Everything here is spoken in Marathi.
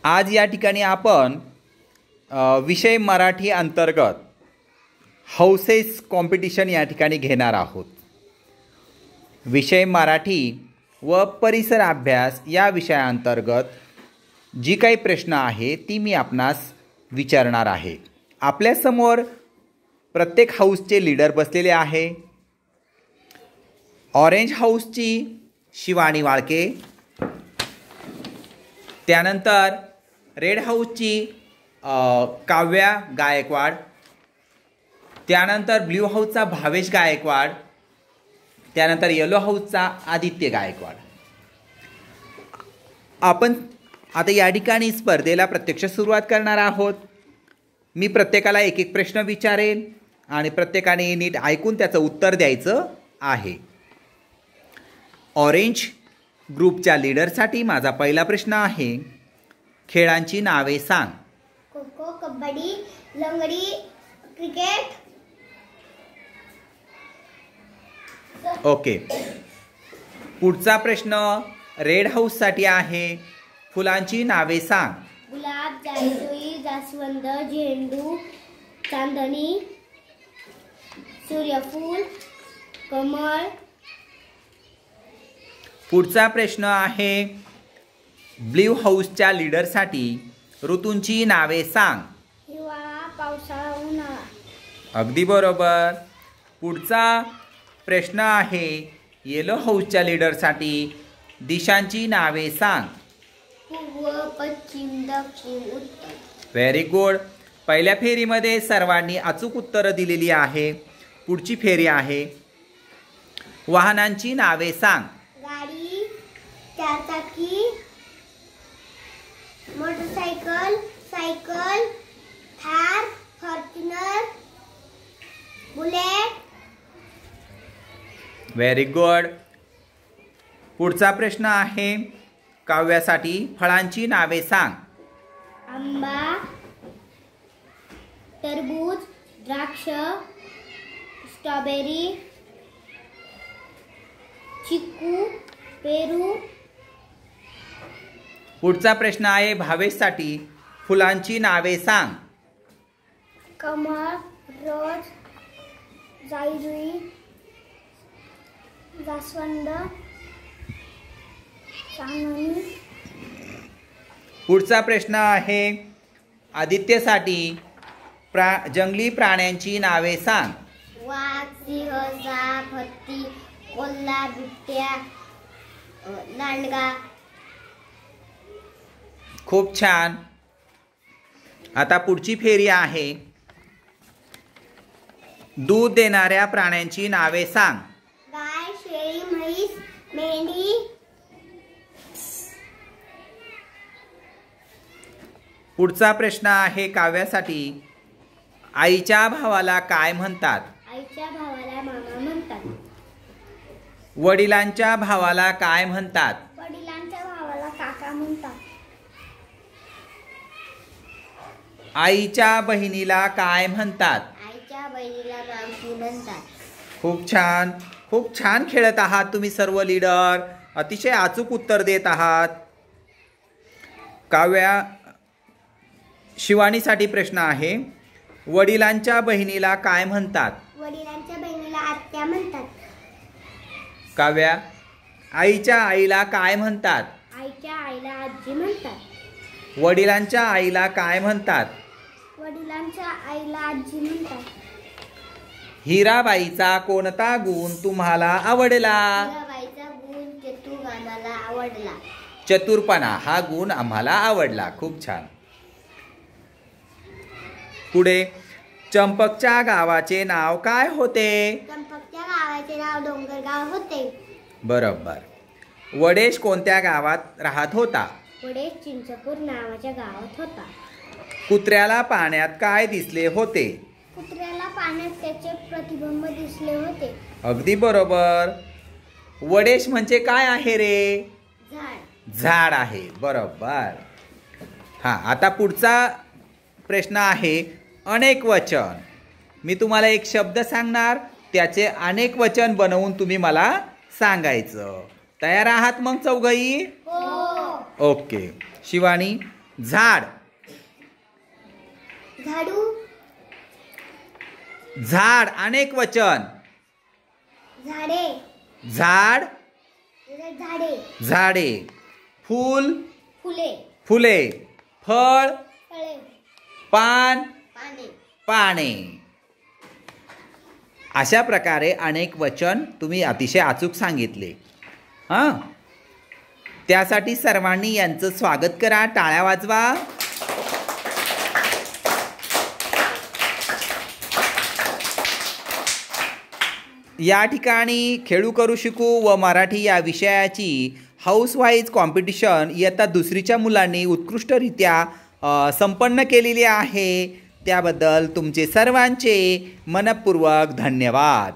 आज या ठिकाणी आपण विषय मराठी अंतर्गत हौसेस कॉम्पिटिशन या ठिकाणी घेणार आहोत। विषय मराठी व परिसर अभ्यास या विषयाअंतर्गत जी काही प्रश्न आहे ती मी आपणास विचारणार आहे। आपल्यासमोर प्रत्येक हाऊसचे लीडर बसलेले आहे। ऑरेंज हाऊसची शिवानी वाळके, त्यानंतर रेड हाऊसची काव्या गायकवाड, त्यानंतर ब्ल्यू हाऊसचा भावेश गायकवाड, त्यानंतर येलो हाऊसचा आदित्य गायकवाड। आपण आता या ठिकाणी स्पर्धेला प्रत्यक्ष सुरुवात करणार आहोत। मी प्रत्येकाला एक एक प्रश्न विचारेन आणि प्रत्येकाने नीट ऐकून त्याचं उत्तर द्यायचं आहे। ऑरेंज ग्रुपच्या लीडरसाठी माझा पहिला प्रश्न आहे, खेळांची नावे सांग। खो खो, कबड्डी, लंगडी, क्रिकेट। ओके, पुढचा प्रश्न रेड हाऊससाठी आहे, फुलांची नावे सांग। गुलाब, जास्वंदी, जास्वंद, झेंडू, चांदणी, सूर्यफूल, कमळ। पुढचा प्रश्न आहे ब्ल्यू हाऊसच्या लीडरसाठी, ऋतूंची नावे सांग। हिवाळा, पावसाळा, उन्हाळा। अगदी बरोबर। पुढचा प्रश्न आहे येलो हाऊसच्या लीडरसाठी, दिशांची नावे सांग। पूर्व, पश्चिम, दक्षिण, उत्तर। Very good. पहिल्या फेरीमध्ये सर्वांनी अचूक उत्तरं दिलेली आहे। पुढची फेरी आहे वाहनांची नावे सांग। गाडी, चारचाकी, motorcycle, cycle, Thar, Fortuner, bullet. Very good. पुढचा प्रश्न आहे काव्यासाठी, फळांची नावे सांग। आंबा, टरबूज, द्राक्ष, स्ट्रॉबेरी, चिकू, पेरू। पुढचा प्रश्न आहे भावेशसाठी, फुलांची नावे सांग। कमळ, रोज, जाई, जास्वंद, चांदणी। पुढचा प्रश्न आहे आदित्यसाठी, जंगली प्राण्यांची नावे सांग। वाघ, सिंह, साप, हत्ती, कोल्हा, बिबट्या, लांडगा। खूप छान। आता पुढची फेरी आहे दूध देणाऱ्या प्राण्यांची नावे सांग। गाय, शेळी, म्हैस, मेंढी। पुढचा प्रश्न आहे काव्यासाठी, आईच्या भावाला काय म्हणतात। आईच्या भावाला मामा म्हणतात। वडिलांच्या भावाला काय म्हणतात। वडिलांच्या भावाला काका म्हणतात। आईच्या बहिणीला काय म्हणतात। आईच्या बहिणीला मावशी म्हणतात। खूप छान, खूप छान खेळत आहात तुम्ही सर्व लीडर, अतिशय अचूक उत्तर देत आहात। काव्या शिवानीसाठी प्रश्न आहे, वडिलांच्या बहिणीला काय म्हणतात। वडिलांच्या बहिणीला आत्या म्हणतात। काव्या, आईच्या आईला काय म्हणतात। आईच्या आईला आजी म्हणतात। वडिलांच्या आईला काय म्हणतात। वडिलांच्या आईला आजी म्हणतात। हिराबाईचा कोणता गुण तुम्हाला आवडला। हिराबाईचा गुण चतुर आम्हाला आवडला। चतुरपणा हा गुण आम्हाला आवडला। खूप छान। पुढे चंपकच्या गावाचे नाव काय होते। चंपकच्या गावाचे नाव डोंगरगाव होते। बरोबर। वडेश कोणत्या गावात राहत होता। वडेश चिंचपूर नावाच्या गावात होता। कुत्र्याला पाण्यात काय दिसले होते। कुत्र्याला पाण्यात त्याचे प्रतिबिंब दिसले होते। अगदी बरोबर। वडेश म्हणजे काय आहे रे। झाड। झाड आहे, बरोबर। हा, आता पुढचा प्रश्न आहे अनेक वचन। मी तुम्हाला एक शब्द सांगणार, त्याचे अनेक वचन बनवून तुम्ही मला सांगायचं। तयार आहात मग चौघही? हो। ओके। शिवानी, झाड, झाडू, झाड अनेक वचन, झाडे, झाड, झाडे, झाडे, फूल, फुले, फुले, फळ, फळे, पान, पाने, पाने. अशा प्रकारे अनेक वचन तुम्ही अतिशय अचूक सांगितले. हां, त्यासाठी सर्वांनी यांचं स्वागत करा, टाळ्या वाजवा. या ठिकाणी खेळू करू शिकू व मराठी या विषयाची हाऊसवाईज कॉम्पिटिशन इयत्ता दुसरीच्या मुलांनी उत्कृष्टरित्या संपन्न केलेली आहे. त्याबद्दल तुमचे सर्वांचे मनपूर्वक धन्यवाद.